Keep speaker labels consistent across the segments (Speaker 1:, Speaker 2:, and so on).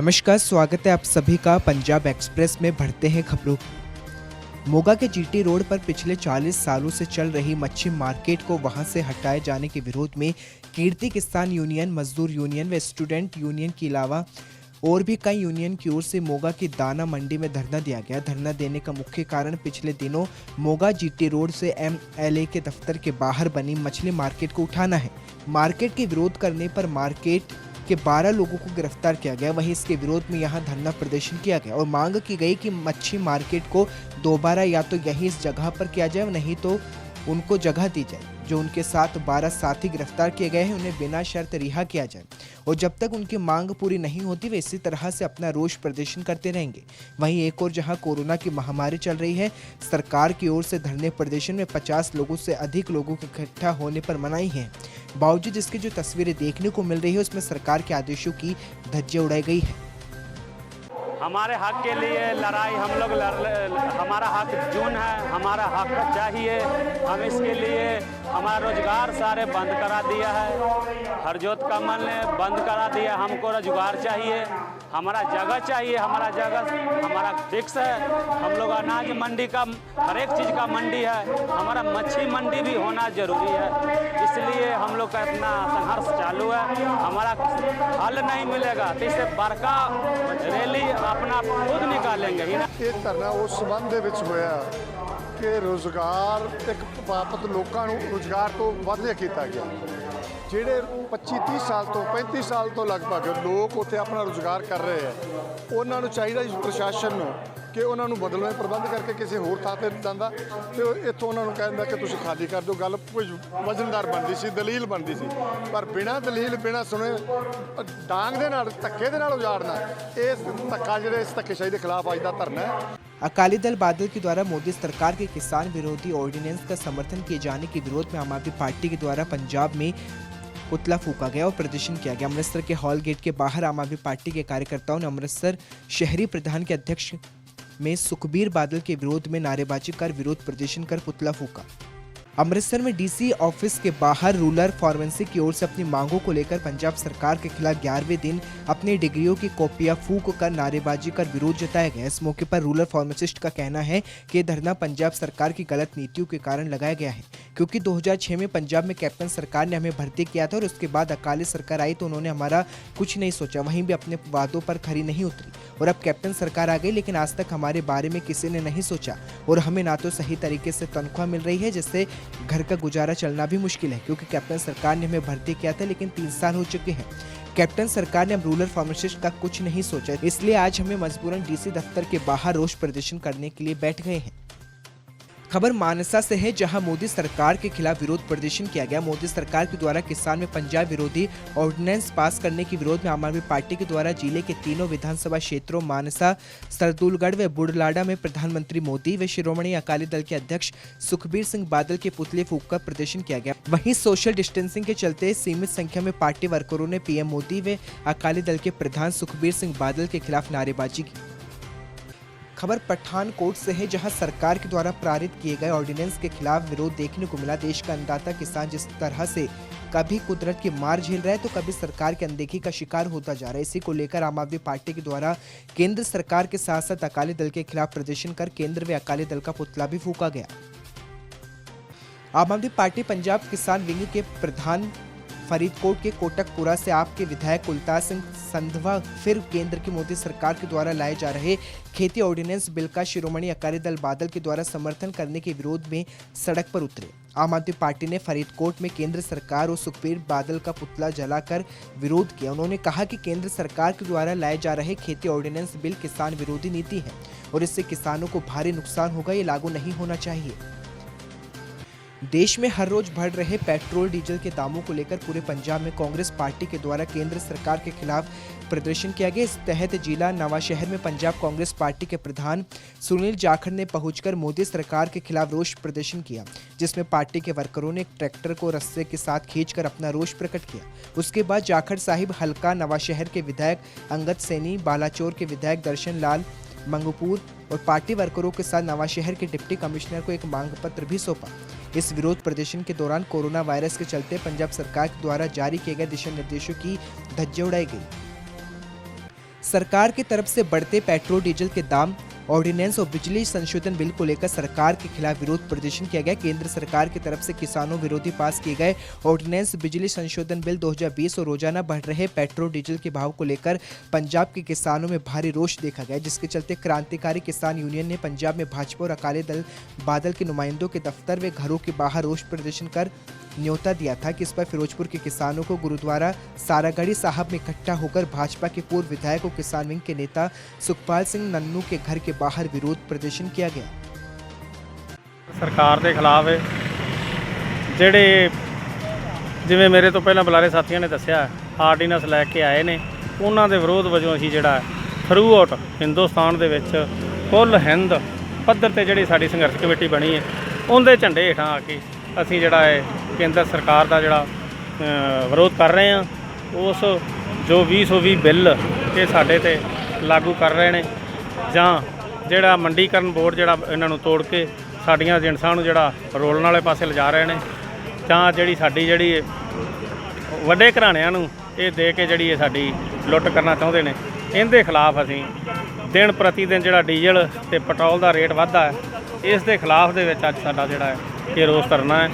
Speaker 1: नमस्कार, स्वागत है आप सभी का पंजाब एक्सप्रेस में। बढ़ते हैं खबरों। मोगा के जीटी रोड पर पिछले 40 सालों से चल रही मच्छी मार्केट को वहां से हटाए जाने के विरोध में कीर्ति किसान यूनियन, मजदूर यूनियन व स्टूडेंट यूनियन के अलावा और भी कई यूनियन की ओर से मोगा की दाना मंडी में धरना दिया गया। धरना देने का मुख्य कारण पिछले दिनों मोगा जीटी रोड से MLA के दफ्तर के बाहर बनी मछली मार्केट को उठाना है। मार्केट के विरोध करने पर मार्केट के 12 लोगों को गिरफ्तार किया गया। वहीं इसके विरोध में यहां धरना प्रदर्शन किया गया और मांग की गई कि मच्छी मार्केट को दोबारा या तो यहीं इस जगह पर किया जाए, नहीं तो उनको जगह दी जाए। जो उनके साथ 12 साथी गिरफ्तार किए गए हैं उन्हें बिना शर्त रिहा किया जाए और जब तक उनकी मांग पूरी नहीं होती वे इसी तरह से अपना रोष प्रदर्शन करते रहेंगे। वहीं एक और जहां कोरोना की महामारी चल रही है, सरकार की ओर से धरने प्रदर्शन में 50 लोगों से अधिक लोगों के इकट्ठा होने पर मनाही है। बावजूद इसकी जो तस्वीरें देखने को मिल रही है उसमें सरकार के आदेशों की धज्जियां उड़ाई गई है।
Speaker 2: हमारे हक के लिए लड़ाई हम लोग हमारा हक जून है, हमारा हक चाहिए। हम इसके लिए हमारा रोजगार सारे बंद करा दिया है। हरजोत कमल ने बंद करा दिया। हमको रोजगार चाहिए, हमारा जगह चाहिए। हमारा जगह हमारा फिक्स है। हम लोग अनाज मंडी का हर एक चीज़ का मंडी है, हमारा मच्छी मंडी भी होना जरूरी है। इसलिए हम लोग का इतना संघर्ष चालू है। हमारा हल नहीं मिलेगा तो इससे बड़का रैली अपना खुद निकालेंगे।
Speaker 3: ਇਹ ਧਰਨਾ ਉਸ ਸੰਬੰਧ ਦੇ ਵਿੱਚ ਹੋਇਆ ਕਿ ਰੋਜ਼ਗਾਰ ਇੱਕ ਬਾਬਤ ਲੋਕਾਂ ਨੂੰ ਰੋਜ਼ਗਾਰ ਤੋਂ ਵਾਅਦਾ ਕੀਤਾ ਗਿਆ। ਜਿਹੜੇ 25-30 ਸਾਲ ਤੋਂ 35 ਸਾਲ ਤੋਂ ਲਗਭਗ ਲੋਕ ਉੱਥੇ ਆਪਣਾ ਰੋਜ਼ਗਾਰ ਕਰ ਰਹੇ ਆ, ਉਹਨਾਂ ਨੂੰ ਚਾਹੀਦਾ ਜੀ ਪ੍ਰਸ਼ਾਸਨ ਨੂੰ ਕਿ ਉਹਨਾਂ ਨੂੰ ਬਦਲਵੇਂ ਪ੍ਰਬੰਧ ਕਰਕੇ ਕਿਸੇ ਹੋਰ ਥਾਂ ਤੇ ਜਾਂਦਾ ਤੇ ਇੱਥੋਂ ਉਹਨਾਂ ਨੂੰ ਕਹਿੰਦਾ ਕਿ ਤੁਸੀਂ ਖਾਲੀ ਕਰ ਦਿਓ। ਗੱਲ ਕੁਝ ਵਜ਼ਨਦਾਰ ਬਣਦੀ ਸੀ, ਦਲੀਲ ਬਣਦੀ ਸੀ, ਪਰ ਬਿਨਾਂ ਦਲੀਲ ਬਿਨਾਂ ਸੁਣੇ ਡਾਂਗ ਦੇ ਨਾਲ ਧੱਕੇ ਦੇ ਨਾਲ ਉਜਾੜਨਾ, ਇਹ ਧੱਕਾ ਜਿਹੜੇ ਇਸ ਧੱਕੇਸ਼ਾਹੀ ਦੇ ਖਿਲਾਫ ਅੱਜ ਦਾ ਧਰਨਾ है।
Speaker 1: अकाली दल बादल के द्वारा मोदी सरकार के किसान विरोधी ऑर्डिनेंस का समर्थन किए जाने के विरोध में आम आदमी पार्टी के द्वारा पंजाब में पुतला फूका गया और प्रदर्शन किया गया। अमृतसर के हॉल गेट के बाहर आम आदमी पार्टी के कार्यकर्ताओं ने अमृतसर शहरी प्रधान के अध्यक्ष में सुखबीर बादल के विरोध में नारेबाजी कर विरोध प्रदर्शन कर पुतला फूका। अमृतसर में डीसी ऑफिस के बाहर रूरल फार्मेसी की ओर से अपनी मांगों को लेकर पंजाब सरकार के खिलाफ 11वें दिन अपनी डिग्रियों की कॉपियां फूंक कर नारेबाजी कर विरोध जताया गया। इस मौके पर रूरल फार्मासिस्ट का कहना है कि यह धरना पंजाब सरकार की गलत नीतियों के कारण लगाया गया है, क्योंकि 2006 में पंजाब में कैप्टन सरकार ने हमें भर्ती किया था और उसके बाद अकाली सरकार आई तो उन्होंने हमारा कुछ नहीं सोचा, वहीं भी अपने वादों पर खरी नहीं उतरी और अब कैप्टन सरकार आ गई, लेकिन आज तक हमारे बारे में किसी ने नहीं सोचा और हमें ना तो सही तरीके से तनख्वाह मिल रही है, जिससे घर का गुजारा चलना भी मुश्किल है, क्योंकि कैप्टन सरकार ने हमें भर्ती किया था लेकिन 3 साल हो चुके हैं। कैप्टन सरकार ने अब रूरल फार्मासिस्ट का कुछ नहीं सोचा, इसलिए आज हमें मजबूरन डीसी दफ्तर के बाहर रोष प्रदर्शन करने के लिए बैठ गए हैं। खबर मानसा से है, जहां मोदी सरकार के खिलाफ विरोध प्रदर्शन किया गया। मोदी सरकार के द्वारा किसान में पंजाब विरोधी ऑर्डिनेंस पास करने के विरोध में आम आदमी पार्टी के द्वारा जिले के तीनों विधानसभा क्षेत्रों मानसा, सरदुलगढ़ व बुढ़लाडा में प्रधानमंत्री मोदी व शिरोमणि अकाली दल के अध्यक्ष सुखबीर सिंह बादल के पुतले फूंक कर प्रदर्शन किया गया। वहीं सोशल डिस्टेंसिंग के चलते सीमित संख्या में पार्टी वर्करों ने पीएम मोदी व अकाली दल के प्रधान सुखबीर सिंह बादल के खिलाफ नारेबाजी की। खबर पठानकोट से है, जहां सरकार के द्वारा पारित किए गए ऑर्डिनेंस के खिलाफ विरोध देखने को मिला। देश का अन्नदाता किसान जिस तरह से कभी कुदरत की मार झेल रहा है तो कभी सरकार की अनदेखी का शिकार होता जा रहा है। इसी को लेकर आम आदमी पार्टी के द्वारा केंद्र सरकार के साथ साथ अकाली दल के खिलाफ प्रदर्शन कर केंद्र व अकाली दल का पुतला भी फूका गया। आम आदमी पार्टी पंजाब किसान विंग के प्रधान फरीदकोट के कोटकपुरा से आपके विधायक कुलतार सिंह संधवा फिर केंद्र की मोदी सरकार के द्वारा लाए जा रहे खेती ऑर्डिनेंस बिल का शिरोमणि अकाली दल बादल के द्वारा समर्थन करने के विरोध में सड़क पर उतरे। आम आदमी पार्टी ने फरीदकोट में केंद्र सरकार और सुखबीर बादल का पुतला जलाकर विरोध किया। उन्होंने कहा कि केंद्र सरकार के द्वारा लाए जा रहे खेती ऑर्डिनेंस बिल किसान विरोधी नीति है और इससे किसानों को भारी नुकसान होगा, ये लागू नहीं होना चाहिए। देश में हर रोज बढ़ रहे पेट्रोल डीजल के दामों को लेकर पूरे पंजाब में कांग्रेस पार्टी के द्वारा केंद्र सरकार के खिलाफ प्रदर्शन किया गया। इस तहत जिला नवाशहर में पंजाब कांग्रेस पार्टी के प्रधान सुनील जाखड़ ने पहुंचकर मोदी सरकार के खिलाफ रोष प्रदर्शन किया, जिसमें पार्टी के वर्करों ने एक ट्रैक्टर को रस्से के साथ खींचकर अपना रोष प्रकट किया। उसके बाद जाखड़ साहिब हल्का नवाशहर के विधायक अंगद सैनी, बालाचोर के विधायक दर्शन लाल मंगूपुर और पार्टी वर्करों के साथ नवाशहर के डिप्टी कमिश्नर को एक मांग पत्र भी सौंपा। इस विरोध प्रदर्शन के दौरान कोरोना वायरस के चलते पंजाब सरकार द्वारा जारी किए गए दिशा निर्देशों की धज्जियां उड़ाई गई। सरकार की तरफ से बढ़ते पेट्रोल डीजल के दाम, ऑर्डिनेंस और बिजली संशोधन बिल को लेकर सरकार के खिलाफ विरोध प्रदर्शन किया गया। केंद्र सरकार की तरफ से किसानों विरोधी पास किए गए ऑर्डिनेंस, बिजली संशोधन बिल 2020 और रोजाना बढ़ रहे पेट्रोल डीजल के भाव को लेकर पंजाब के किसानों में भारी रोष देखा गया, जिसके चलते क्रांतिकारी किसान यूनियन ने पंजाब में भाजपा और अकाली दल बादल के नुमाइंदों के दफ्तर व घरों के बाहर रोष प्रदर्शन कर न्योता दिया था कि इस पर फिरोजपुर के किसानों को गुरुद्वारा सारागढ़ी साहब में इकट्ठा होकर भाजपा के पूर्व विधायक और किसान विंग के नेता सुखपाल सिंह नन्नू के घर के बाहर विरोध प्रदर्शन किया गया।
Speaker 4: सरकार के खिलाफ ਜਿਹੜੇ ਜਿਵੇਂ ਮੇਰੇ ਤੋਂ ਪਹਿਲਾਂ ਬੁਲਾਰੇ ਸਾਥੀਆਂ ਨੇ ਦੱਸਿਆ ਆਰਡੀਨੈਂਸ ਲੈ ਕੇ ਆਏ ਨੇ, ਉਹਨਾਂ ਦੇ ਵਿਰੋਧ ਵਜੋਂ ਅਸੀਂ ਜਿਹੜਾ ਥਰੂ ਆਊਟ ਹਿੰਦੁਸਤਾਨ ਦੇ ਵਿੱਚ ਕੁੱਲ ਹਿੰਦ ਪੱਧਰ ਤੇ ਜਿਹੜੀ ਸਾਡੀ ਸੰਘਰਸ਼ ਕਮੇਟੀ ਬਣੀ ਹੈ ਉਹਦੇ ਝੰਡੇ ਹੇਠਾਂ ਆ ਕੇ ਅਸੀਂ ਜਿਹੜਾ ਹੈ ਕੇਂਦਰ ਸਰਕਾਰ ਦਾ ਜਿਹੜਾ ਵਿਰੋਧ ਕਰ ਰਹੇ ਹਾਂ। ਉਸ ਜੋ 2020 ਬਿੱਲ ਇਹ ਸਾਡੇ ਤੇ ਲਾਗੂ ਕਰ ਰਹੇ ਨੇ ਜਾਂ ਜਿਹੜਾ ਮੰਡੀਕਰਨ ਬੋਰਡ ਜਿਹੜਾ ਇਹਨਾਂ ਨੂੰ ਤੋੜ ਕੇ ਸਾਡੀਆਂ ਏਜੰਟਾਂ ਨੂੰ ਜਿਹੜਾ ਰੋਲਣ ਵਾਲੇ ਪਾਸੇ ਲਿਜਾ ਰਹੇ ਨੇ, ਜਾਂ ਜਿਹੜੀ ਸਾਡੀ ਜਿਹੜੀ ਵੱਡੇ ਘਰਾਣਿਆਂ ਨੂੰ ਇਹ ਦੇ ਕੇ ਜਿਹੜੀ ਇਹ ਸਾਡੀ ਲੁੱਟ ਕਰਨਾ ਚਾਹੁੰਦੇ ਨੇ, ਇਹਦੇ ਖਿਲਾਫ ਅਸੀਂ ਦਿਨ ਪ੍ਰਤੀ ਦਿਨ ਜਿਹੜਾ ਡੀਜ਼ਲ ਤੇ ਪੈਟਰੋਲ ਦਾ ਰੇਟ ਵੱਧਦਾ ਹੈ, ਇਸ ਦੇ ਖਿਲਾਫ ਦੇ ਵਿੱਚ ਅੱਜ ਸਾਡਾ ਜਿਹੜਾ ਹੈ ਇਹ ਰੋਸ ਧਰਨਾ है।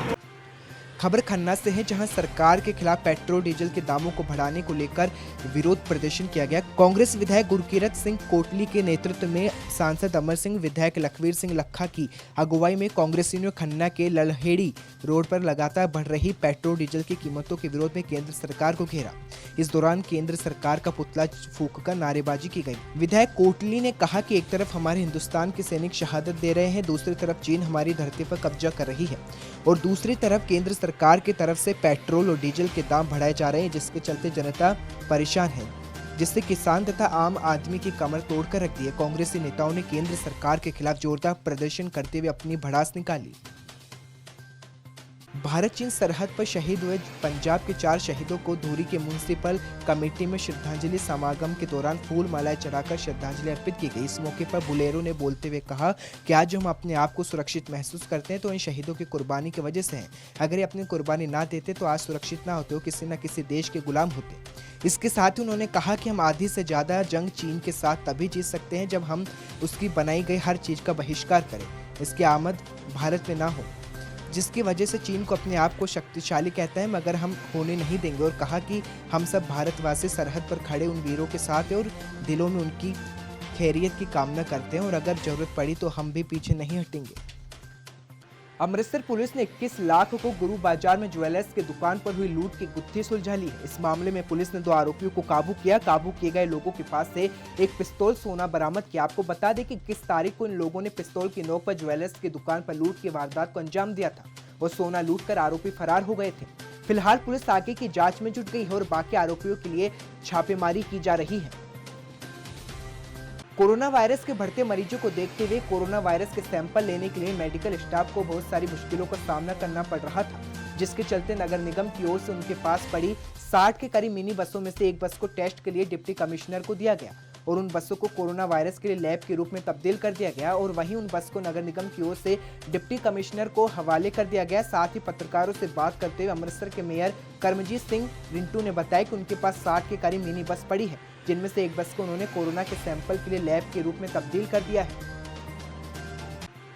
Speaker 1: खबर खन्ना से है, जहां सरकार के खिलाफ पेट्रोल डीजल के दामों को बढ़ाने को लेकर विरोध प्रदर्शन किया गया। कांग्रेस विधायक गुरकीरत सिंह कोटली के नेतृत्व में सांसद अमर सिंह, विधायक लखवीर सिंह लखा की अगुवाई में कांग्रेसियों ने खन्ना के ललहेड़ी रोड पर लगातार बढ़ रही पेट्रोल डीजल की कीमतों के विरोध में केंद्र सरकार को घेरा। इस दौरान केंद्र सरकार का पुतला फूंककर नारेबाजी की गई। विधायक कोटली ने कहा कि एक तरफ हमारे हिंदुस्तान के सैनिक शहादत दे रहे हैं, दूसरी तरफ चीन हमारी धरती पर कब्जा कर रही है और दूसरी तरफ केंद्र सरकार की तरफ से पेट्रोल और डीजल के दाम बढ़ाए जा रहे हैं, जिसके चलते जनता परेशान है, जिससे किसान तथा आम आदमी की कमर तोड़कर रख दी है। कांग्रेसी नेताओं ने केंद्र सरकार के खिलाफ जोरदार प्रदर्शन करते हुए अपनी भड़ास निकाली। भारत चीन सरहद पर शहीद हुए पंजाब के 4 शहीदों को धूरी के म्युनिसिपल कमेटी में श्रद्धांजलि समागम के दौरान फूल मालाएं चढ़ाकर श्रद्धांजलि अर्पित की गई। इस मौके पर बुलेरो ने बोलते हुए कहा कि आज हम अपने आप को सुरक्षित महसूस करते हैं तो इन शहीदों की कुर्बानी की वजह से है। अगर ये अपनी कुर्बानी ना देते तो आज सुरक्षित ना होते, किसी न किसी देश के गुलाम होते। इसके साथ ही उन्होंने कहा कि हम आधी से ज़्यादा जंग चीन के साथ तभी जीत सकते हैं जब हम उसकी बनाई गई हर चीज़ का बहिष्कार करें, इसकी आमद भारत में ना हो, जिसकी वजह से चीन को अपने आप को शक्तिशाली कहता है, मगर हम होने नहीं देंगे। और कहा कि हम सब भारतवासी सरहद पर खड़े उन वीरों के साथ हैं और दिलों में उनकी खैरियत की कामना करते हैं और अगर जरूरत पड़ी तो हम भी पीछे नहीं हटेंगे। अमृतसर पुलिस ने 21 लाख को गुरु बाजार में ज्वेलर्स की दुकान पर हुई लूट की गुत्थी सुलझा ली है। इस मामले में पुलिस ने 2 आरोपियों को काबू किया। काबू किए गए लोगों के पास से एक पिस्तौल सोना बरामद किया। आपको बता दें कि 21 तारीख को इन लोगों ने पिस्तौल की नोक पर ज्वेलर्स की दुकान पर लूट की वारदात को अंजाम दिया था और सोना लूट कर आरोपी फरार हो गए थे। फिलहाल पुलिस आगे की जाँच में जुट गई है और बाकी आरोपियों के लिए छापेमारी की जा रही है। कोरोना वायरस के बढ़ते मरीजों को देखते हुए कोरोना वायरस के सैंपल लेने के लिए मेडिकल स्टाफ को बहुत सारी मुश्किलों का सामना करना पड़ रहा था, जिसके चलते नगर निगम की ओर से उनके पास पड़ी 60 के करीब मिनी बसों में से एक बस को टेस्ट के लिए डिप्टी कमिश्नर को दिया गया और उन बसों को कोरोना वायरस के लिए लैब के रूप में तब्दील कर दिया गया और वहीं उन बस को नगर निगम की ओर से डिप्टी कमिश्नर को हवाले कर दिया गया। साथ ही पत्रकारों से बात करते हुए अमृतसर के मेयर कर्मजीत सिंह रिंटू ने बताया कि उनके पास 60 के करीब मिनी बस पड़ी है, जिनमें से एक बस को उन्होंने कोरोना के सैंपल के लिए लैब के रूप में तब्दील कर दिया है।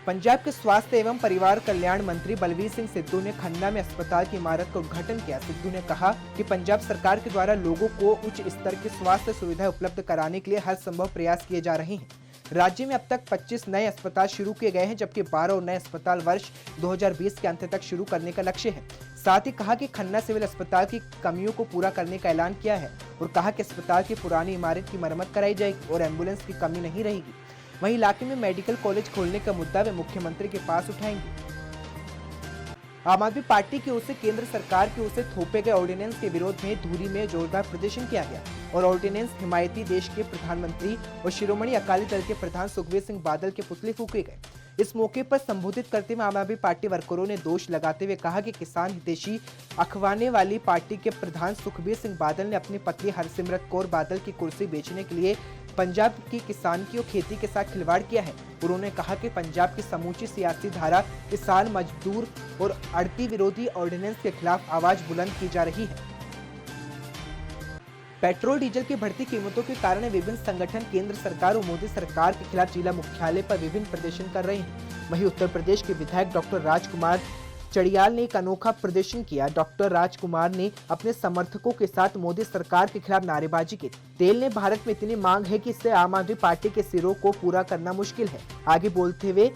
Speaker 1: पंजाब के स्वास्थ्य एवं परिवार कल्याण मंत्री बलवीर सिंह सिद्धू ने खन्ना में अस्पताल की इमारत का उद्घाटन किया। सिद्धू ने कहा कि पंजाब सरकार के द्वारा लोगों को उच्च स्तर की स्वास्थ्य सुविधाएं उपलब्ध कराने के लिए हर संभव प्रयास किए जा रहे हैं। राज्य में अब तक 25 नए अस्पताल शुरू किए गए हैं, जबकि 12 नए अस्पताल वर्ष 2020 के अंत तक शुरू करने का लक्ष्य है। साथ ही कहा कि खन्ना सिविल अस्पताल की कमियों को पूरा करने का ऐलान किया है और कहा कि अस्पताल की पुरानी इमारत की मरम्मत कराई जाएगी और एम्बुलेंस की कमी नहीं रहेगी। वहीं इलाके में मेडिकल कॉलेज खोलने का मुद्दा वे मुख्यमंत्री के पास उठाएंगे। आम आदमी पार्टी की ओर से केंद्र सरकार की ओर से थोपे गए ऑर्डिनेंस के विरोध में धूरी में जोरदार प्रदर्शन किया गया और ऑर्डिनेंस हिमायती देश के प्रधानमंत्री और शिरोमणि अकाली दल के प्रधान सुखबीर सिंह बादल के पुतले फूके गए। इस मौके पर संबोधित करते हुए आम आदमी पार्टी वर्करों ने दोष लगाते हुए कहा कि किसान हितैषी अखवाने वाली पार्टी के प्रधान सुखबीर सिंह बादल ने अपनी पत्नी हरसिमरत कौर बादल की कुर्सी बेचने के लिए पंजाब की किसान की और खेती के साथ खिलवाड़ किया है। उन्होंने कहा कि पंजाब की समूची सियासी धारा किसान, मजदूर और आड़ती विरोधी ऑर्डिनेंस के खिलाफ आवाज बुलंद की जा रही है। पेट्रोल डीजल की बढ़ती कीमतों के कारण विभिन्न संगठन केंद्र सरकार और मोदी सरकार के खिलाफ जिला मुख्यालय पर विभिन्न प्रदर्शन कर रहे हैं। वहीं उत्तर प्रदेश के विधायक डॉक्टर राजकुमार चड़ियाल ने एक अनोखा प्रदर्शन किया। डॉक्टर राजकुमार ने अपने समर्थकों के साथ मोदी सरकार के खिलाफ नारेबाजी की। तेल ने भारत में इतनी मांग है कि इससे आम आदमी पार्टी के सिरों को पूरा करना मुश्किल है। आगे बोलते हुए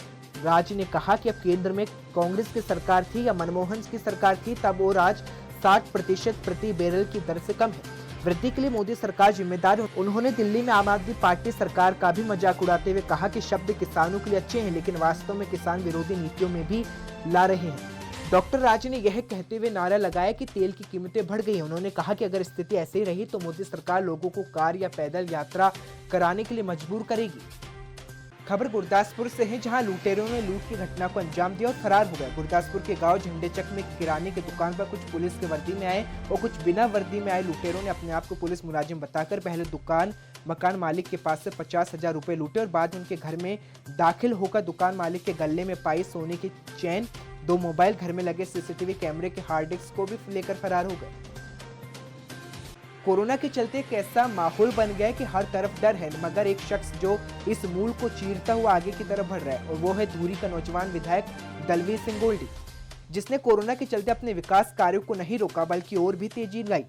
Speaker 1: राज ने कहा कि अब केंद्र में कांग्रेस की सरकार थी या मनमोहन की सरकार थी, तब वो राज 60% प्रति बैरल की दर से कम है। वृद्धि के लिए मोदी सरकार जिम्मेदार है। उन्होंने दिल्ली में आम आदमी पार्टी सरकार का भी मजाक उड़ाते हुए कहा कि शब्द किसानों के लिए अच्छे हैं, लेकिन वास्तव में किसान विरोधी नीतियों में भी ला रहे हैं। डॉक्टर राज ने यह कहते हुए नारा लगाया कि तेल की कीमतें बढ़ गई हैं। उन्होंने कहा कि अगर स्थिति ऐसे ही रही तो मोदी सरकार लोगों को कार या पैदल यात्रा कराने के लिए मजबूर करेगी। खबर गुरदासपुर से है, जहां लुटेरों ने लूट की घटना को अंजाम दिया और फरार हो गए। गुरदासपुर के गांव झंडेचक में किराने की दुकान पर कुछ पुलिस के वर्दी में आए और कुछ बिना वर्दी में आए लुटेरों ने अपने आप को पुलिस मुलाजिम बताकर पहले मकान मालिक के पास से 50,000 रुपए लूटे और बाद में उनके घर में दाखिल होकर दुकान मालिक के गले में पाई सोने की चेन, 2 मोबाइल, घर में लगे सीसीटीवी कैमरे के हार्ड डिस्क को भी लेकर फरार हो गए। कोरोना के चलते एक ऐसा माहौल बन गया है कि हर तरफ डर है, मगर एक शख्स जो इस मूल को चीरता हुआ आगे की तरफ बढ़ रहा है और वो है धुरी का नौजवान विधायक दलवीर सिंह गोल्डी, जिसने कोरोना के चलते अपने विकास कार्यों को नहीं रोका बल्कि और भी तेजी लगाई,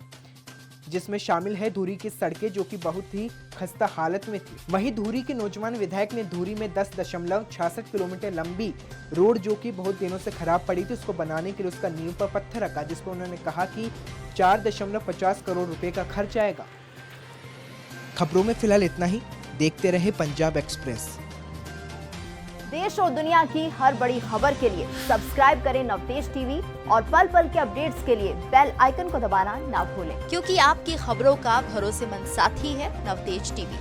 Speaker 1: जिसमें शामिल है धुरी की सड़कें जो कि बहुत ही खस्ता हालत में थी। वहीं धुरी के नौजवान विधायक ने धुरी में 10.66 किलोमीटर लंबी रोड जो कि बहुत दिनों से खराब पड़ी थी, उसको बनाने के लिए उसका नींव पर पत्थर रखा, जिस पर उन्होंने कहा कि 4.50 करोड़ रुपए का खर्च आएगा। खबरों में फिलहाल इतना ही। देखते रहे पंजाब एक्सप्रेस।
Speaker 5: देश और दुनिया की हर बड़ी खबर के लिए सब्सक्राइब करें नवतेज टीवी और पल पल के अपडेट्स के लिए बेल आइकन को दबाना ना भूलें,
Speaker 6: क्योंकि आपकी खबरों का भरोसेमंद साथी है नवतेज टीवी।